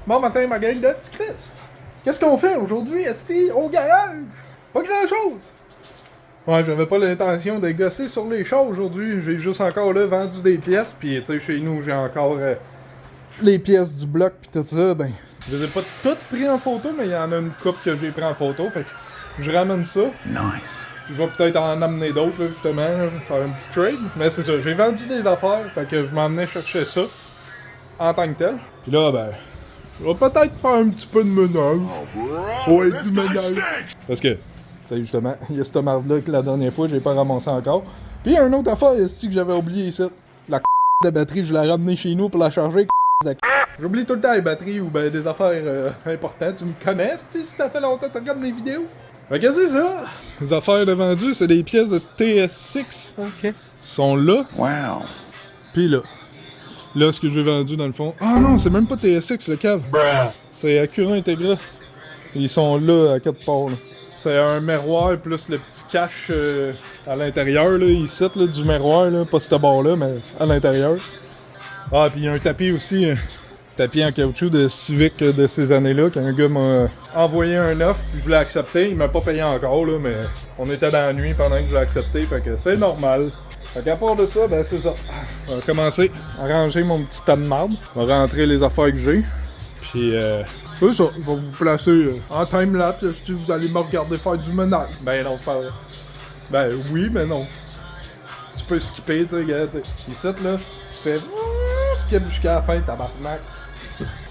Bon matin, ma gang de petits Chris. Qu'est-ce qu'on fait aujourd'hui, esti, au garage? Pas grand-chose. Ouais, j'avais pas l'intention de gosser sur les chars aujourd'hui. J'ai juste encore là vendu des pièces. Puis, tu sais, chez nous, j'ai encore les pièces du bloc pis tout ça. Ben, je les ai pas toutes pris en photo, mais il y en a une couple que j'ai pris en photo. Fait que je ramène ça. Nice. Puis je vais peut-être en amener d'autres, là, justement, là, faire un petit trade. Mais c'est ça, j'ai vendu des affaires. Fait que je m'emmenais chercher ça en tant que tel. Puis là, ben, je vais peut-être faire un petit peu de ménage. Ouais, du ménage. Parce que, tu sais, justement, il y a cette marde-là que la dernière fois, j'ai pas ramassé encore. Puis il y a une autre affaire, que j'avais oublié ici. La de batterie, je l'ai ramenée chez nous pour la charger. J'oublie tout le temps les batteries ou ben des affaires importantes. Tu me connais, si ça fait longtemps que tu regardes mes vidéos? Fait que c'est ça. Les affaires de vendues, c'est des pièces de TS6. Ok. Sont là. Wow. Puis là. Là, ce que j'ai vendu dans le fond. Ah non, c'est même pas TSX le cave. C'est Acura Integra. Ils sont là à quelque part. Là. C'est un miroir plus le petit cache à l'intérieur. Là, ici, là, du miroir. Là, pas ce bord-là, mais à l'intérieur. Ah, puis il y a un tapis aussi. Tapis en caoutchouc de Civic de ces années-là, qu'un gars m'a envoyé un offre, puis je voulais accepter. Il m'a pas payé encore, là, mais on était dans la nuit pendant que je l'ai accepté, fait que c'est normal. Fait qu'à part de ça, ben c'est ça. On va commencer à ranger mon petit tas de marde. On va rentrer les affaires que j'ai. Puis c'est ça, je vais vous placer en time-lapse, si vous allez me regarder faire du ménage. Ben non, pas vrai. Ben oui, mais non. Tu peux skipper, tu sais, gars. Ici, là, tu fais skip jusqu'à la fin, tabarnak.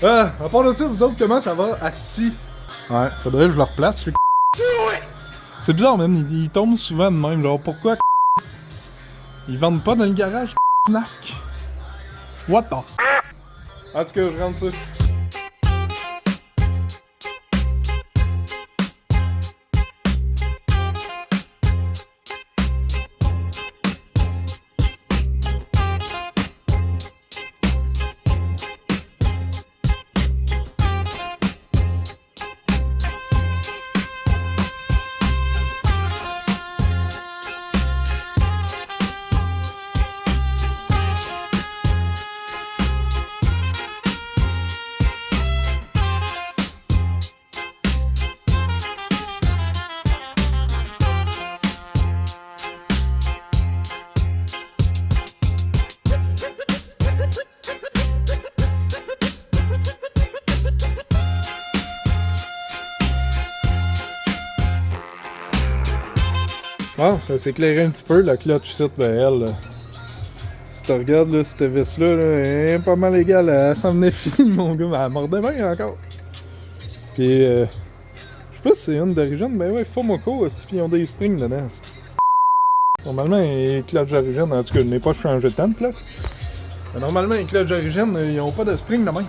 Ah, à part de ça, vous autres, comment ça va, asti? Ouais, faudrait que je le replace, c'est bizarre, man, il tombe souvent de même, genre, pourquoi ils vendent pas dans le garage, snack? What the f***? En tout cas, je rentre ça. Bon, ça s'éclairait un petit peu, la clutch ici, ben elle, si tu regardes là, cette vis-là, là, elle est pas mal égale, elle s'en venait finie, mon gars, mais elle mordait bien encore. Puis, je sais pas si c'est une d'origine, mais ouais, Fomoco, puis ils ont des springs dedans. Normalement, les clutches d'origine, en tout cas, je n'ai pas changé de tente, là. Mais normalement, les clutches d'origine, ils ont pas de spring de même.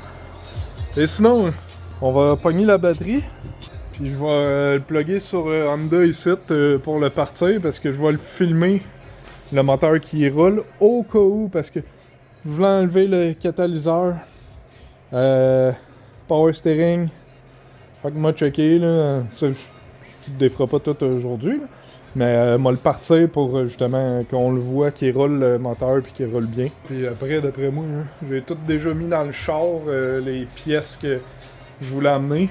Et sinon, on va pogner la batterie. Puis je vais le plugger sur Honda ici pour le partir parce que je vais le filmer, le moteur qui roule, au cas où, parce que je voulais enlever le catalyseur, power steering, fait que moi checker, là, je ne déferai pas tout aujourd'hui, là, mais moi le partir pour justement qu'on le voit qui roule le moteur puis qu'il roule bien. Puis après, d'après moi, hein, j'ai tout déjà mis dans le char, les pièces que je voulais amener.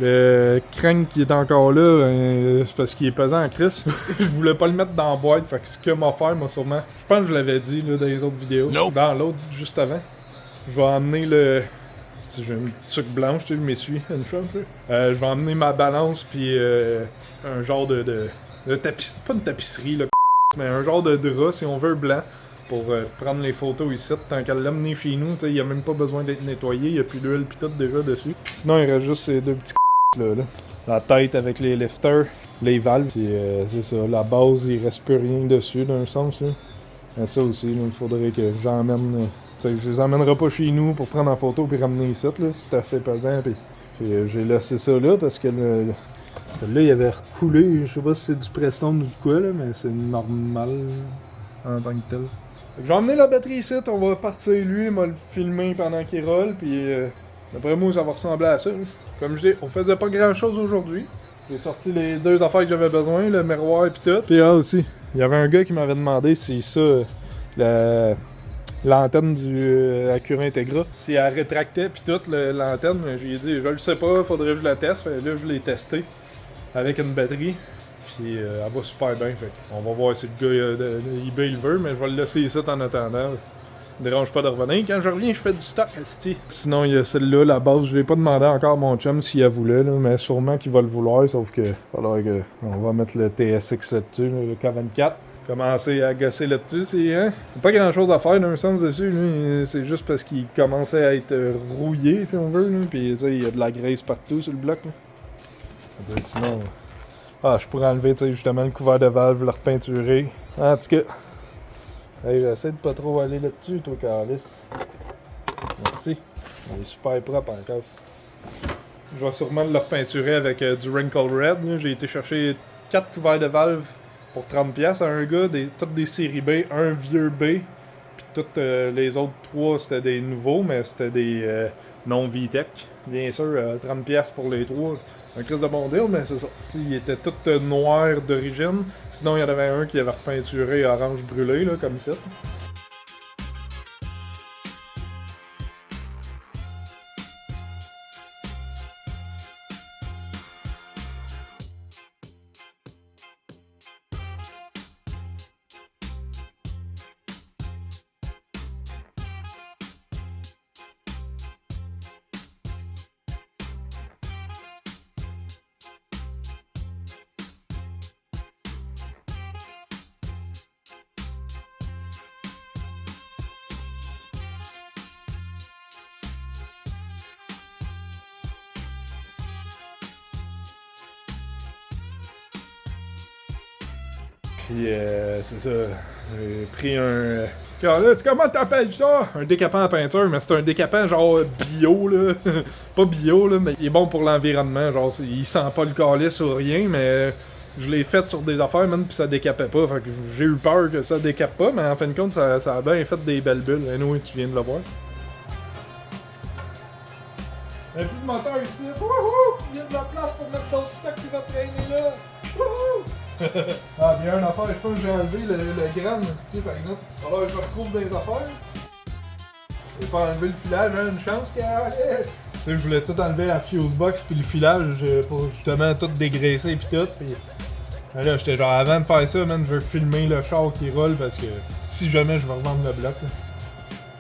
Le crank qui est encore là, c'est parce qu'il est pesant en crise. Je voulais pas le mettre dans la boîte, fait que ce qu'il m'a fait, moi sûrement. Je pense que je l'avais dit là, dans les autres vidéos. Nope. Dans l'autre, juste avant. Je vais emmener le. Si j'ai une tuque blanche, tu sais, je m'essuie une chose. Je vais emmener ma balance, puis un genre de tapisserie. Pas une tapisserie, là, mais un genre de drap, si on veut, blanc. Pour prendre les photos ici, tant qu'à l'amener chez nous, il n'y a même pas besoin d'être nettoyé, il n'y a plus d'huile pis tout déjà dessus. Sinon, il reste juste ces deux petits là. La tête avec les lifters, les valves, puis c'est ça, la base, il reste plus rien dessus d'un sens, là. Et ça aussi, il faudrait que j'emmène, je les emmènerai pas chez nous pour prendre en photo puis ramener ici, là, c'est assez pesant, puis j'ai laissé ça là parce que celui-là, il avait recoulé, je sais pas si c'est du Prestone ou de quoi, là, mais c'est normal en tant que tel. Je vais emmener la batterie ici, on va partir lui, il va le filmer pendant qu'il roule, puis d'après moi ça va ressembler à ça. Comme je dis, on faisait pas grand chose aujourd'hui. J'ai sorti les deux affaires que j'avais besoin, le miroir et tout. Puis aussi, il y avait un gars qui m'avait demandé si ça, l'antenne du Acura Integra. Si elle rétractait puis toute l'antenne, j'ai dit, je le sais pas, faudrait que je la teste. Fait, là, je l'ai testé avec une batterie. Puis elle va super bien. Fait, on va voir si le gars de eBay le veut, mais je vais le laisser ici en attendant. Ne dérange pas de revenir. Quand je reviens, je fais du stock, esti. Sinon, il y a celle-là, la base. Je l'ai pas demandé encore à mon chum s'il la voulait, là, mais sûrement qu'il va le vouloir. Sauf que, faudra que on va mettre le TSX là-dessus, le K24. Commencer à gosser là-dessus, c'est hein? Pas grand-chose à faire d'un sens dessus. Lui. C'est juste parce qu'il commençait à être rouillé, si on veut. Là. Puis, il y a de la graisse partout sur le bloc. Là. Sinon, je pourrais enlever justement le couvert de valve, le repeinturer. En tout cas. Hey, essaie de pas trop aller là-dessus, toi, Carlis. Merci. Il est super propre encore. Je vais sûrement le repeinturer avec du Wrinkle Red. Là. J'ai été chercher 4 couverts de valve pour 30$ à un gars, toutes des séries B, un vieux B. Puis toutes les autres 3, c'était des nouveaux, mais c'était des non-VTEC. Bien sûr, 30$ pour les 3. Un crise de bon deal, mais c'est ça. T'sais, il était tout noir d'origine. Sinon, il y en avait un qui avait repeinturé orange brûlé, là, comme ça. Puis c'est ça, j'ai pris un... Comment t'appelles ça? Un décapant à peinture, mais c'est un décapant genre bio, là. Pas bio, là, mais il est bon pour l'environnement. Genre, il sent pas le calice ou rien, mais je l'ai fait sur des affaires, même, pis ça décapait pas. Fait que j'ai eu peur que ça décape pas, mais en fin de compte, ça a bien fait des belles bulles. Anyway, tu viens de le voir. Il y a plus de moteur ici. Wouhou! Il y a de la place pour mettre d'autres stocks qui va traîner là. Wouhou! Ah, bien une affaire, je pense que j'ai enlevé le gramme, par exemple. Alors, je me retrouve dans les affaires. J'ai pas enlevé le filage, hein, une chance qu'il y a. Tu sais, je voulais tout enlever la fuse box puis le filage pour justement tout dégraisser pis tout. Pis là, j'étais genre, avant de faire ça, man, je veux filmer le char qui roule parce que si jamais je vais revendre le bloc. Là.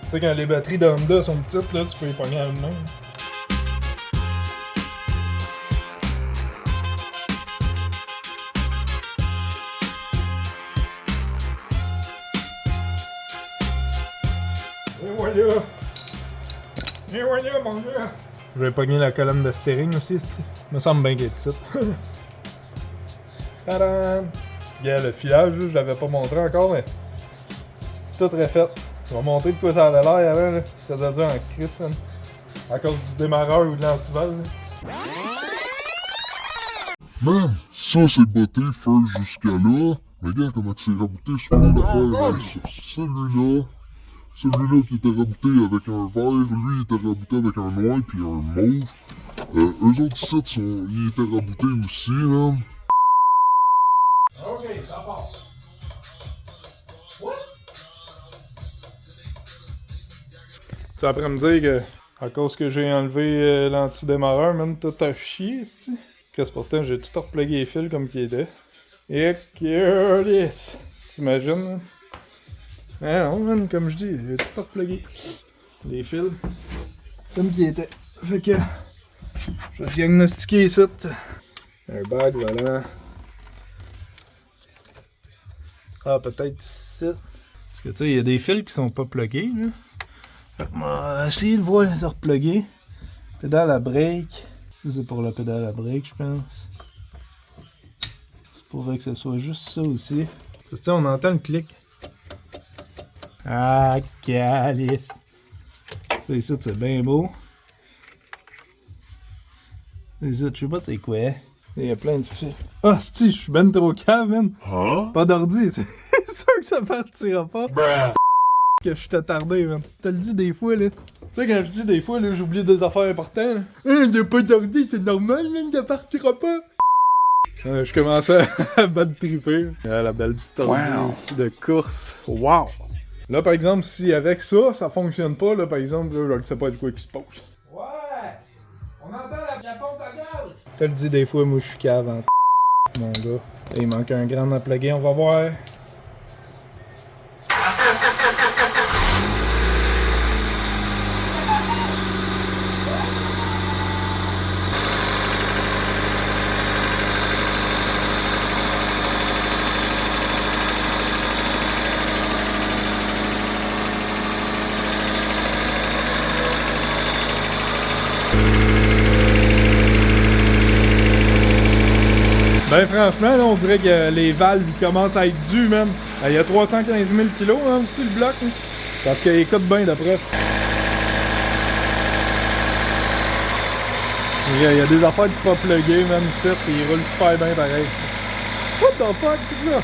Tu sais, quand les batteries de Honda sont petites, là, tu peux les pogner à une main. Et voilà, mon gars! Je vais pogner la colonne de steering aussi, c'ti. Me semble bien qu'il est ici. Tadam! Regarde, le filage, je l'avais pas montré encore, mais tout refait. Je vais montrer de quoi ça avait l'air avant, là. Ça faisait dur en crise, man. À cause du démarreur ou de l'antivol, là. Man, ça c'est botté, first jusqu'à là. Mais regarde comment c'est rabouté sur plein d'affaires. Celui-là qui était rabouté avec un vert, lui il était rabouté avec un noir puis un mauve. Eux autres ici, ils étaient raboutés aussi, là. Ok, ça part. What? Tu vas après me dire que, à cause que j'ai enlevé l'antidémarreur, man, tout a chié, ici. Qu'est-ce pourtant, j'ai tout replugué les fils comme qu'il était. Et curious! T'imagines, là? Ah non, man, comme je dis, j'ai tout replugué. Les fils. Comme qu'il était. Fait que. Je vais diagnostiquer ici. Un bag, voilà. Ah, peut-être ici. Parce que tu sais, il y a des fils qui sont pas plugués, là. Fait que moi, essayer de voir les repluguer. Pédale à break. Ça, c'est pour la pédale à break, je pense. C'est pourrait que ce soit juste ça aussi. Parce que on entend le clic. Ah, calice. Ça ici, c'est bien beau. Ça ici, je sais pas c'est quoi. Il y a plein de fils. Ah, si, je suis ben trop cave, man. Hein? Pas d'ordi, c'est sûr que ça partira pas. Bruh. Que je suis attardé, man. Je te le dis des fois, là. Tu sais, quand je dis des fois, là, j'oublie des affaires importantes, là. Hein, y'a pas d'ordi, c'est normal, man, ça partira pas. Je commençais à battre triper. La belle petite ordi de course. Wow! Là, par exemple, si avec ça, ça fonctionne pas, là, par exemple, là, je ne sais pas du quoi qui se passe. Ouais! On entend la pompe à gaz! Je te le dis, des fois, moi, je suis cave en mon gars. Il manque un grand à plugger, on va voir. Ben franchement, là, on dirait que les valves ils commencent à être dus, man. Il y a 315 000 kilos hein, aussi le bloc. Hein, parce qu'il écoute bien d'après. Il y a des affaires qui sont pas pluguées, man, ici, et ils roulent super bien pareil. What the fuck, c'est ça?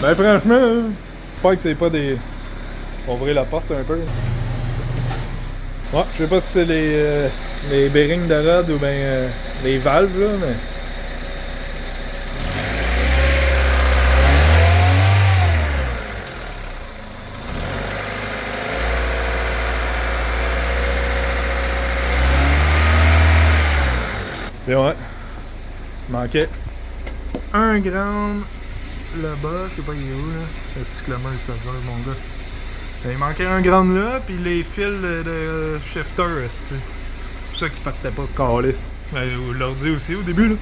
Ben franchement, j'espère que c'est pas des... On va ouvrir la porte un peu. Ouais, je sais pas si c'est les bearings de rod ou bien les valves là, mais... Et ouais, il manquait 1 gramme là-bas, je sais pas il est où là. C'est que la main je te dis, mon gars. Il manquait 1 gramme là, puis les fils de shifter, c'est pour ça qu'ils partaient pas, calice. L'ordi aussi au début là.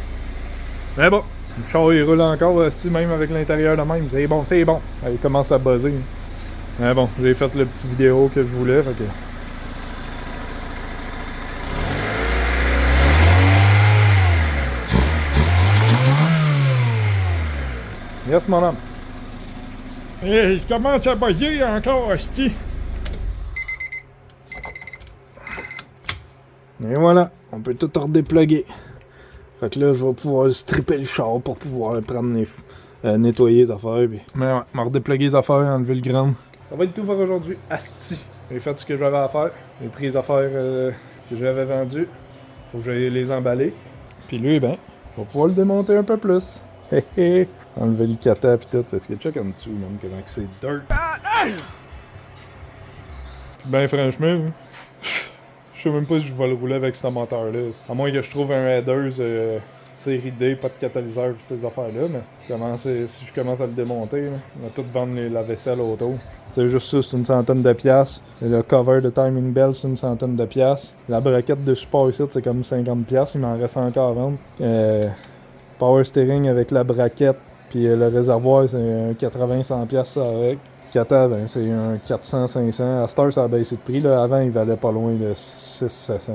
Mais bon, le char il roule encore, même avec l'intérieur de même, c'est bon, c'est bon. Il commence à buzzer. Mais bon, j'ai fait le petit vidéo que je voulais, fait que... Yes, mon homme. Hey, je commence à buzzer encore, hostie. Et voilà, on peut tout redépluguer. Fait que là, je vais pouvoir stripper le char pour pouvoir prendre nettoyer les affaires. Puis... Mais ouais, on va redépluguer les affaires, enlever le gramme. Ça va être tout pour aujourd'hui. Asti. J'ai fait ce que j'avais à faire. J'ai pris les affaires que j'avais vendues. Faut que j'aille les emballer. Puis lui, ben, on va pouvoir le démonter un peu plus. Hé hé. Enlever le cata pis tout, parce que check en dessous, même, comment que c'est dirt. Ben franchement, je sais même pas si je vais le rouler avec ce moteur-là. À moins que je trouve un headers série D, pas de catalyseur pis ces affaires-là, mais si je commence à le démonter, là, on va tout vendre la vaisselle autour. C'est juste ça, c'est une centaine de piastres. Le cover de timing bell, c'est une centaine de piastres. La braquette de support ici, c'est comme 50 piastres, il m'en reste encore à vendre. Power steering avec la braquette. Puis le réservoir, c'est un 80-100$ ça avec. Kata, ben, c'est un 400-500$. À Star, ça a baissé de prix. Là. Avant, il valait pas loin de 600-700$.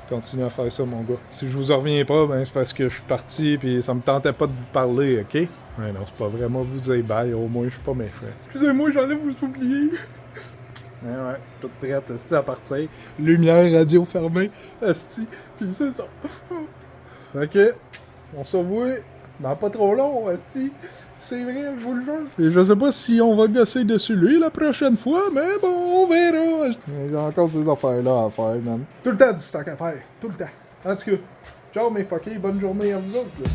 Continuez à faire ça, mon gars. Si je vous en reviens pas, ben, c'est parce que je suis parti puis ça me tentait pas de vous parler, OK? Ouais, non, c'est pas vraiment vous dire bye. Au moins, je suis pas méchant. Excusez-moi, j'allais vous oublier. Ouais, toute prête, esti, à partir. Lumière, radio fermée, esti. Puis c'est ça. Fait que, on se revoit dans pas trop long, esti. C'est vrai, je vous le jure. Et je sais pas si on va gosser dessus lui la prochaine fois, mais bon, on verra. Il y a encore ces affaires-là à faire, man. Tout le temps du stock à faire. Tout le temps. En tout cas, ciao mes fuckers, bonne journée à vous autres. Là.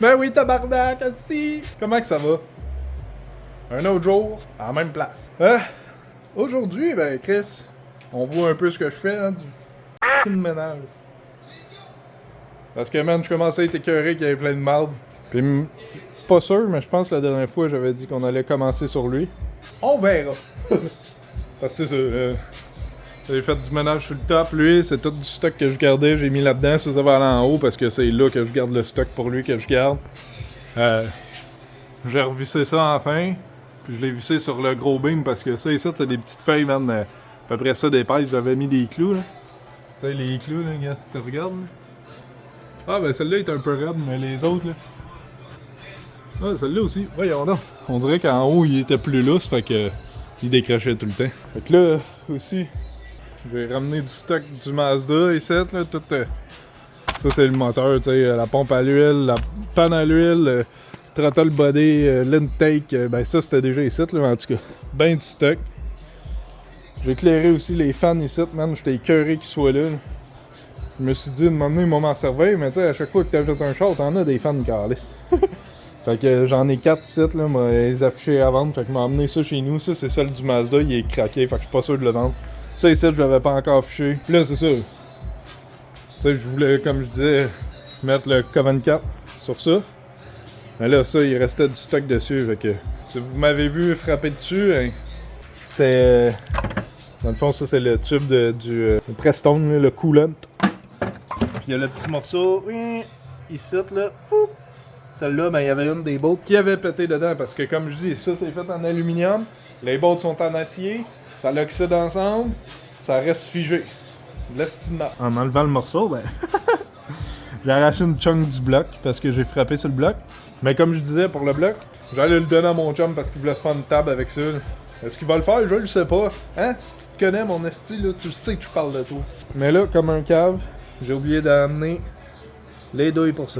Ben oui, tabarnak, aussi! Comment que ça va? Un autre jour, à la même place. Aujourd'hui, ben Chris, on voit un peu ce que je fais, hein, du f***ing ménage. Parce que man, je commençais à être écœuré qu'il y avait plein de marde. Puis pas sûr, mais je pense que la dernière fois, j'avais dit qu'on allait commencer sur lui. On verra! Parce que c'est ça, j'ai fait du ménage sur le top, lui, c'est tout du stock que je gardais, j'ai mis là-dedans, ça va aller en haut parce que c'est là que je garde le stock pour lui que je garde. J'ai revissé ça enfin, puis je l'ai vissé sur le gros beam parce que ça ici, c'est des petites feuilles, man, à peu près ça d'épaisse, j'avais mis des clous, là. Tu sais, les clous, là, gars, si tu regardes, là. Ah, ben celle-là est un peu raide, mais les autres, là. Ah, celle-là aussi, voyons donc. On dirait qu'en haut, il était plus lousse, fait que il décrochait tout le temps. Fait que là, aussi, j'ai ramené du stock du Mazda ici, là, tout... ça, c'est le moteur, tu sais, la pompe à l'huile, la panne à l'huile, le throttle body, l'intake, ben ça, c'était déjà ici, là, en tout cas. Ben du stock. J'ai éclairé aussi les fans ici, man, j'étais écœuré qu'ils soient là. Je me suis dit, de m'emmener, ils vont m'en servir, mais tu sais, à chaque fois que t'achètes un char, t'en as des fans calices. Fait que j'en ai 4 sites, là, moi, les affichés à vendre, fait que m'a emmené ça chez nous. Ça, c'est celle du Mazda, il est craqué, fait que je suis pas sûr de le vendre. Ça, ici, je l'avais pas encore affiché. Puis là, c'est ça. Tu sais, je voulais, comme je disais, mettre le Coven 4 sur ça. Mais là, ça, il restait du stock dessus, fait que si vous m'avez vu frapper dessus, hein, c'était... dans le fond, ça, c'est le tube du Prestone, là, le coolant. Puis il y a le petit morceau, ici, là, fou. Celle-là, ben, il y avait une des bottes qui avait pété dedans parce que, comme je dis, ça c'est fait en aluminium, les bottes sont en acier, ça l'oxyde ensemble, ça reste figé. L'estimement. En enlevant le morceau, ben, j'ai arraché une chunk du bloc parce que j'ai frappé sur le bloc. Mais comme je disais pour le bloc, j'allais le donner à mon chum parce qu'il voulait se faire une table avec ça. Est-ce qu'il va le faire? Je le sais pas. Hein? Si tu te connais, mon esti, là, tu sais que je parle de toi. Mais là, comme un cave, j'ai oublié d'amener les douilles pour ça.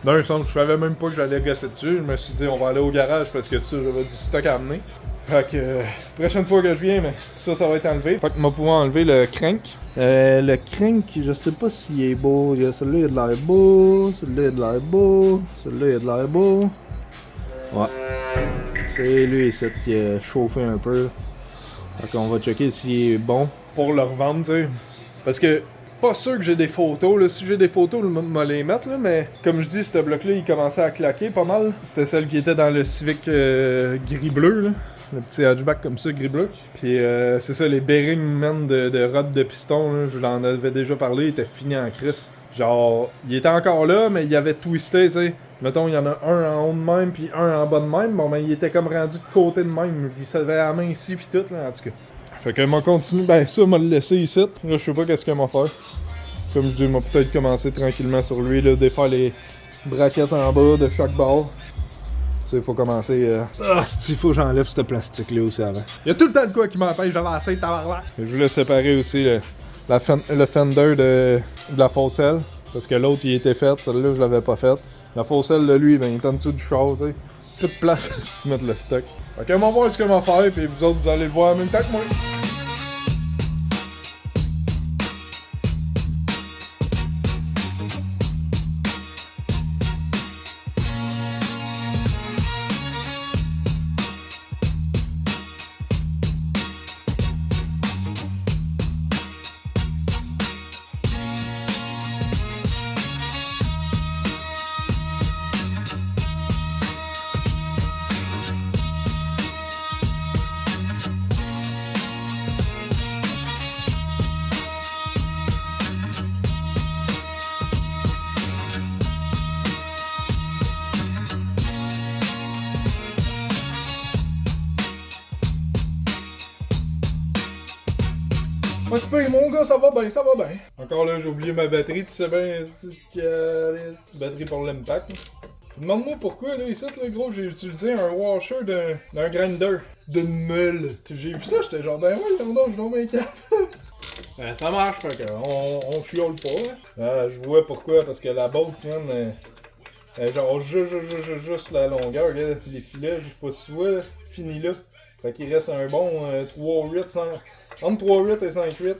D'un sens, je savais même pas que j'allais gosser dessus. Je me suis dit, on va aller au garage parce que ça, j'avais du stock à amener. Fait que, prochaine fois que je viens, mais ça va être enlevé. Fait que on va pouvoir enlever le crank. Le crank, je sais pas s'il est beau. Celui-là, il a de l'air beau. Celui-là, il a de l'air beau. Celui-là, il a de l'air beau. Ouais. C'est lui ici qui a chauffé un peu. Fait qu'on va checker s'il est bon pour le revendre, tu sais. Parce que, pas sûr que j'ai des photos, là. Si j'ai des photos, je vais les mettre, là. Mais comme je dis, ce bloc-là, il commençait à claquer pas mal. C'était celle qui était dans le Civic gris-bleu, là. Le petit hatchback comme ça, gris-bleu. Puis c'est ça, les bearings, man, de rod de piston, là. Je l'en avais déjà parlé, il était fini en crise. Genre, il était encore là, mais il avait twisté, tu sais. Mettons, il y en a un en haut de même, puis un en bas de même. Bon, ben, il était comme rendu de côté de même. Il se levait la main ici, puis tout, là, en tout cas. Fait que m'a continue, ben ça m'a le laissé ici. Là, je sais pas qu'est-ce qu'elle m'a fait. Comme je dis, m'a peut-être commencé tranquillement sur lui, là, défaire les braquettes en bas de chaque barre. Tu sais, faut commencer. Il faut que j'enlève ce plastique-là aussi avant. Il y a tout le temps de quoi qui m'empêche d'avancer, tabarnak. Je voulais séparer aussi le fender de la faucelle. Parce que l'autre, il était fait. Celle-là, je l'avais pas faite. La faucelle de lui, ben, il est en dessous du char, tu sais. Toute place si tu mets le stock. Fait que, on va voir ce qu'on va faire, puis vous autres, vous allez le voir en même temps que moi. Pas super, mon gars, ça va bien, ça va bien. Encore là, j'ai oublié ma batterie, tu sais bien, batterie pour l'impact. Demande-moi pourquoi, là, ici, là, gros, j'ai utilisé un washer d'un grinder, d'une meule. J'ai vu ça, j'étais genre, ben ouais, non, je donne mes câbles. Ça marche, fait que on chiole pas. Hein. Je vois pourquoi, parce que la botte, man, genre, juste la longueur, regarde, les filets, je sais pas si tu vois, là, fini là. Fait qu'il reste un bon 3-8, entre 3-8 et 5-8,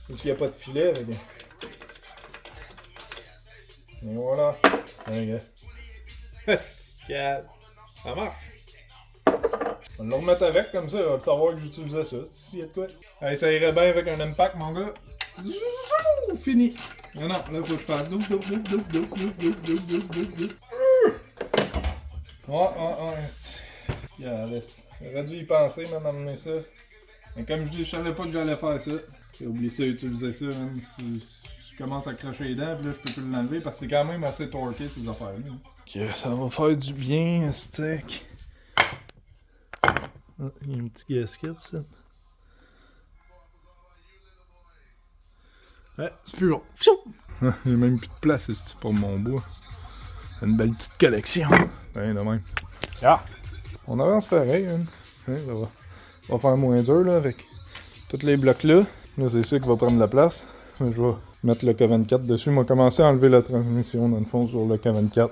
parce qu'il n'y a pas de filet. Et voilà. Allez, gars. Ça marche. On va le remettre avec, comme ça, on va savoir que j'utilisais ça. Si, y'a de quoi. Allez, ça irait bien avec un impact, mon gars. Fini. Non, là, faut que je fasse. J'aurais dû y penser, man, d'emmener ça. Mais comme je dis, je savais pas que j'allais faire ça. J'ai oublié ça, utiliser ça, man. Si je commence à crocher les dents, puis là, je peux plus l'enlever parce que c'est quand même assez torqué, ces affaires-là. Ok, ça va faire du bien, stick. Ah, il y a un petit gasket, ça. Ouais, c'est plus long. Ah, j'ai même plus de place ici pour mon bois. C'est une belle petite collection. Ouais, de même. Ah! On avance pareil, hein. Ouais, ça va faire moins dur, là, avec tous les blocs là. Là, c'est ça qui va prendre la place. Je vais mettre le K24 dessus. On va commencer à enlever la transmission, dans le fond, sur le K24.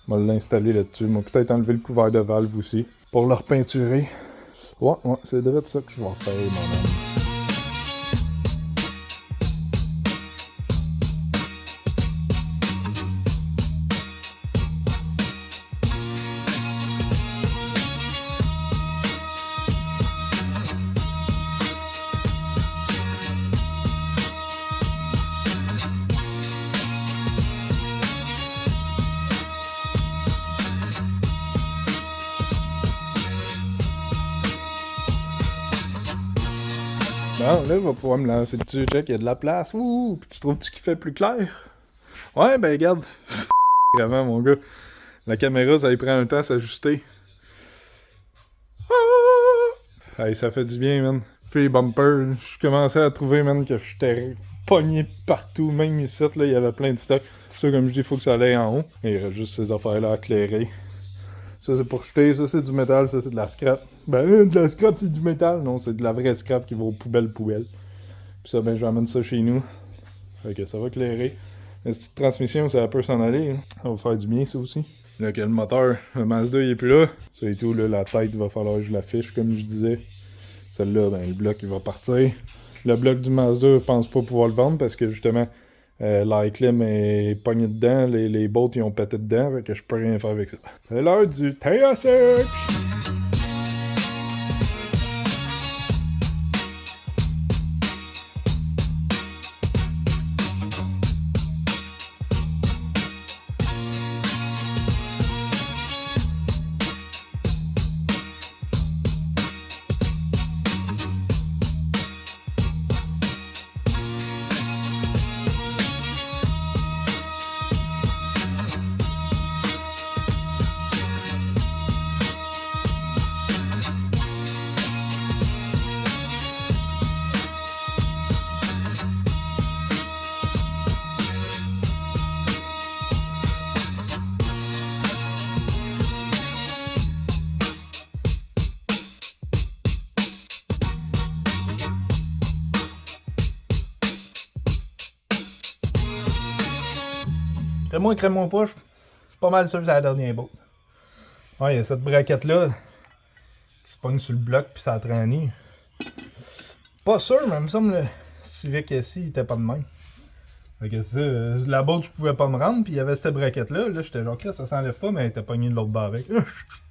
On va l'installer là-dessus. On va peut-être enlever le couvert de valve aussi, pour le repeinturer. Ouais, c'est direct ça que je vais faire, mon homme. Bon, là, il va pouvoir me lancer dessus. Check, il y a de la place. Ouh, puis tu trouves-tu qu'il fait plus clair? Ouais, ben, regarde. Vraiment, mon gars. La caméra, ça lui prend un temps à s'ajuster. Ah! Hey, ça fait du bien, man. Puis les bumpers, je commençais à trouver, man, que j'étais pogné partout. Même ici, là, il y avait plein de stocks. Ça, comme je dis, il faut que ça aille en haut. Et il reste juste ces affaires-là à éclairer. Ça, c'est pour jeter. Ça, c'est du métal. Ça, c'est de la scrap. Ben, de la scrap, c'est du métal. Non, c'est de la vraie scrap qui va aux poubelles. Puis ça, ben, j'emmène ça chez nous. Fait que ça va éclairer. La petite transmission, ça peut s'en aller. Hein. Ça va faire du bien, ça aussi. Là, que le moteur, le Mazda, il est plus là. C'est tout, là, la tête, il va falloir que je l'affiche, comme je disais. Celle-là, ben, le bloc, il va partir. Le bloc du Mazda, je pense pas pouvoir le vendre parce que, justement, l'air clim est pogné dedans. Les bolts, ils ont pété dedans. Fait que je peux rien faire avec ça. C'est l'heure du TSX! Crée-moi pas, je suis pas mal sûr que c'est la dernière bout. Ouais, il y a cette braquette-là qui se pogne sur le bloc puis ça a traîné. Pas sûr, mais il me semble le Civic ici, il était pas de même. Fait que ça, la botte, je pouvais pas me rendre, puis il y avait cette braquette-là. Là, j'étais genre, ça s'enlève pas, mais elle était pognée de l'autre bas avec. Fait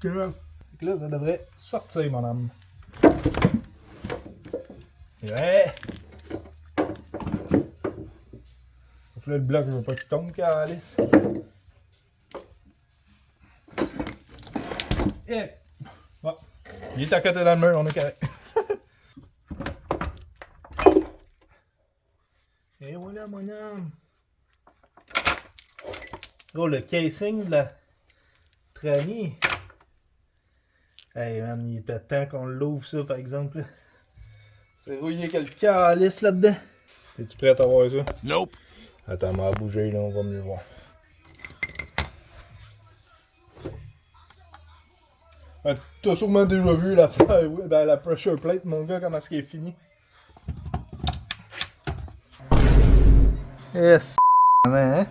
que là, ça devrait sortir, mon âme. Ouais! Sauf là, le bloc, je veux pas qu'il tombe, calice. Et bon, il est à côté dans le mur, on est correct. Et voilà, mon homme. Oh, le casing de la traînée. Hey man, il était temps qu'on l'ouvre ça, par exemple. C'est rouillé quel calice là-dedans. Es-tu prêt à voir ça? Nope. Attends, on va bouger là, on va mieux voir. T'as sûrement déjà vu la pressure plate, mon gars, comment est-ce qu'il est fini. Yes, hein?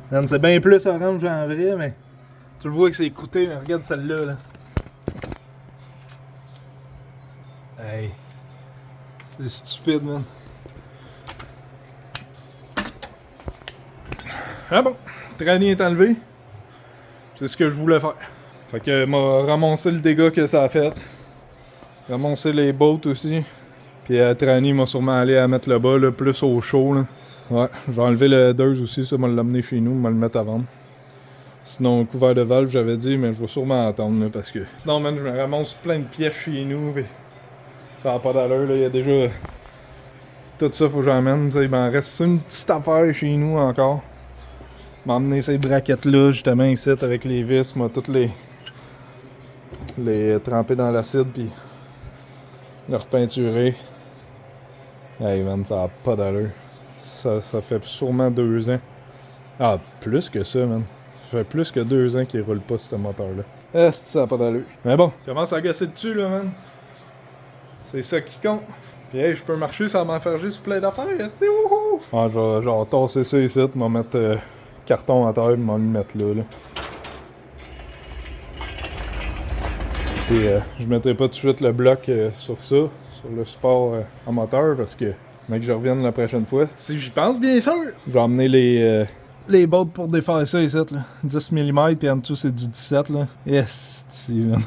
C'est bien plus orange en vrai, mais tu le vois que c'est écouté, mais regarde celle-là, là. Hey. C'est stupide, man. Ah bon, Tranny est enlevé. C'est ce que je voulais faire. Fait que m'a ramassé le dégât que ça a fait. Ramassé les bottes aussi. Puis Tranny m'a sûrement allé à mettre le bas, là, plus au chaud. Là. Ouais, je vais enlever le Durs aussi, ça m'a l'amener chez nous, m'a le mettre à vendre. Sinon, couvert de valve, j'avais dit, mais je vais sûrement attendre, là, parce que... Sinon, man, je me ramasse plein de pièces chez nous, pis... Ça n'a pas d'allure, là, il y a déjà... Tout ça, faut que j'emmène, il m'en reste une petite affaire chez nous encore. M'emmener ces braquettes-là, justement, ici, avec les vis, moi, toutes les tremper dans l'acide, pis... le repeinturer. Hey, man, ça a pas d'allure. Ça fait sûrement 2 ans. Ah, plus que ça, man. Ça fait plus que 2 ans qu'il roule pas, ce moteur-là. Est-ce que ça a pas d'allure? Mais bon, je commence à gosser dessus, là, man. C'est ça qui compte. Pis hey, je peux marcher sans m'en faire juste plein d'affaires, c'est wouhou! Ah, je vais genre tasser ça ici, m'en mettre carton à terre, m'en le mettre là. Pis je mettrai pas tout de suite le bloc sur ça, sur le support en moteur, parce que, mec, je revienne la prochaine fois. Si j'y pense, bien sûr! Je vais emmener les bottes pour défaire ça ici, là. 10 mm, puis en dessous c'est du 17, là. Yes, man.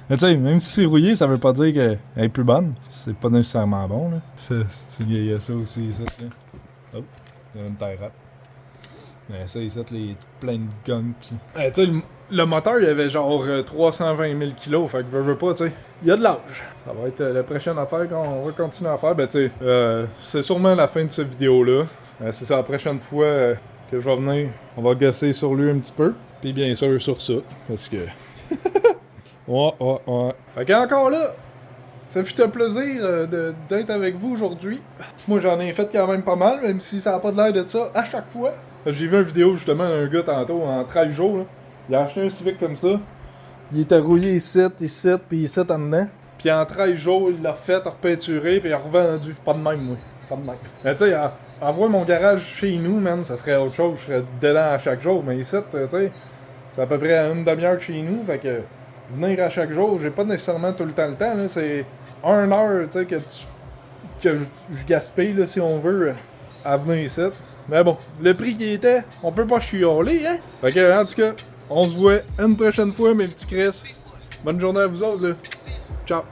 Mais tu sais, même si c'est rouillé, ça veut pas dire qu'elle est plus bonne. C'est pas nécessairement bon, là. Il y a ça aussi, ici, là. Oh, il y a une tie wrap. Mais ça, ici, les plein de gunk. Tu sais, le moteur, il avait genre 320 000 kg, fait que veux pas, tu sais. Il y a de l'âge. Ça va être la prochaine affaire qu'on va continuer à faire. Ben, tu sais, c'est sûrement la fin de cette vidéo-là. C'est ça, la prochaine fois que je vais venir, on va gosser sur lui un petit peu. Puis bien sûr sur ça, parce que... ouais. Fait qu'encore là, ça fait un plaisir d'être avec vous aujourd'hui. Moi, j'en ai fait quand même pas mal, même si ça n'a pas de l'air de ça à chaque fois. J'ai vu une vidéo justement d'un gars tantôt, en 13 jours, là. Il a acheté un Civic comme ça. Il était rouillé ici, puis ici en dedans. Puis en 13 jours, il l'a refait, repeinturé, puis il a revendu. Pas de même, moi. Pas de même. Mais tu sais, envoie mon garage chez nous, man, ça serait autre chose. Je serais dedans à chaque jour. Mais ici, tu sais, c'est à peu près à une demi-heure de chez nous. Fait que venir à chaque jour, j'ai pas nécessairement tout le temps là. C'est 1 heure, tu sais, que je gaspille, là, si on veut, à venir ici. Mais bon, le prix qui était, on peut pas chialer, hein? Fait que, en tout cas, on se voit une prochaine fois, mes petits Chris. Bonne journée à vous autres, là. Ciao!